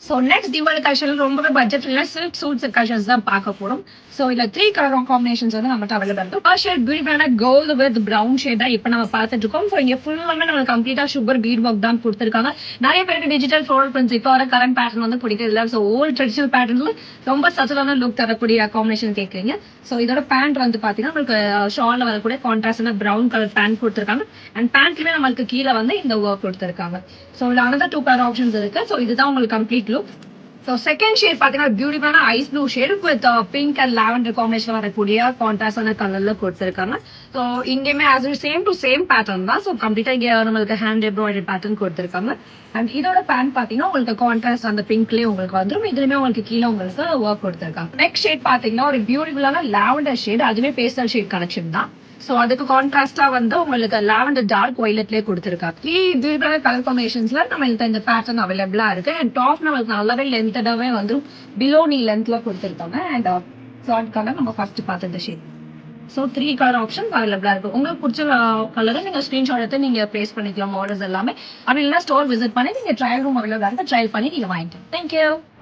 So next Deepavali collection ரொம்பவே budget ஃப்ரெண்ட்லியாக silk shoots collections தான் பார்க்க போகிறோம். ஸோ இதில் 3 கலர் காம்பினேஷன்ஸ் வந்து நம்மகிட்ட அவைலபிள் இருக்கும். ஃபர்ஸ்ட் ஷேட் பியூட்டிஃபுல்லான கோல்டு வித் ப்ரௌன் ஷேட் தான் இப்போ நம்ம பார்த்துட்டு இருக்கோம். ஸோ இங்கே ஃபுல்லாமே நம்மளுக்கு கம்ப்ளீட்டாக சுகர் பீட் ஒர்க் தான் கொடுத்துருக்காங்க. நிறைய பேருக்கு டிஜிட்டல் ஃப்ளோரல் பிரிண்ட்ஸ் இப்போ வர கரண்ட் பேட்டர்ன் வந்து பிடிக்கிறது இல்லை. ஸோ ஓல்ட் ட்ரெடிஷனல் பேட்டர்னில் ரொம்ப சட்டலான லுக் தரக்கூடிய காம்பினேஷன் கேட்குறீங்க. ஸோ இதோட பேண்ட் வந்து பார்த்தீங்கன்னா உங்களுக்கு ஷாலில் வரக்கூடிய கான்ட்ராஸ்டான ப்ரௌன் கலர் பேண்ட் கொடுத்துருக்காங்க. அண்ட் பேண்ட்லேயுமே நம்மளுக்கு கீழே வந்து இந்த ஒர்க் கொடுத்துருக்காங்க. ஸோ இதில் அனதர் 2 கலர் ஆப்ஷன்ஸ் இருக்கு. ஸோ இதுதான் உங்களுக்கு complete look. So second shade பார்த்தீங்கன்னா பியூட்டிஃபுல்லான ice blue shade with pink and lavender combination வரக்கூடிய கான்ட்ராஸ்டான கலர்ல கொடுத்துருக்காங்க. ஸோ இங்கேயுமே as same to same pattern தான். ஸோ கம்ப்ளீட்டா இங்கே நம்மளுக்கு ஹேண்ட் எம்ப்ராய்டரி பேட்டர்ன் கொடுத்துருக்காங்க. அண்ட் இதோட பேண்ட் பார்த்தீங்கன்னா உங்களுக்கு கான்ட்ராஸ்ட் அந்த பிங்க்லேயே உங்களுக்கு வந்துடும். இதுலயுமே உங்களுக்கு கீழே உங்களுக்கு ஒர்க் கொடுத்துருக்காங்க. நெக்ஸ்ட் ஷேட் பார்த்தீங்கன்னா ஒரு பியூட்டிஃபுல்லான லாவெண்டர் ஷேட், அதுவே பேஸ்டல் ஷேட் கலெக்ஷன் தான். ஸோ அதுக்கு கான்ட்ராஸ்டா வந்து உங்களுக்கு லாவெண்டர் டார்க் ஒய்லெட்லேயே கொடுத்துருக்காங்க. பியூட்டிஃபுல்லான கலர் காம்பினேஷன்ஸ்ல நம்ம இந்த பேட்டர்ன் அவைலபிளா இருக்கு. அண்ட் டாப் நம்மளுக்கு நல்லாவே லென்த்தடாவே வந்து பிலோ நீ லென்த்ல கொடுத்துருக்காங்க. அண்ட் ஷார்ட் கலர் நம்ம ஃபர்ஸ்ட் பார்த்த இந்த ஷேட். ஸோ 3 கலர் ஆப்ஷன் அவைலபிளா இருக்கு. உங்களுக்கு பிடிச்ச கலரை நீங்க ஸ்கிரீன்ஷாட் எடுத்து நீங்க பிளேஸ் பண்ணிக்கலாம் ஆர்டர்ஸ் எல்லாமே. அப்படி இல்லைன்னா ஸ்டோர் விசிட் பண்ணி நீங்க ட்ரையல் ரூம் அவைலபிளா இருக்கு, ட்ரையல் பண்ணி நீங்க வாங்கிக்கலாம். தேங்க்யூ.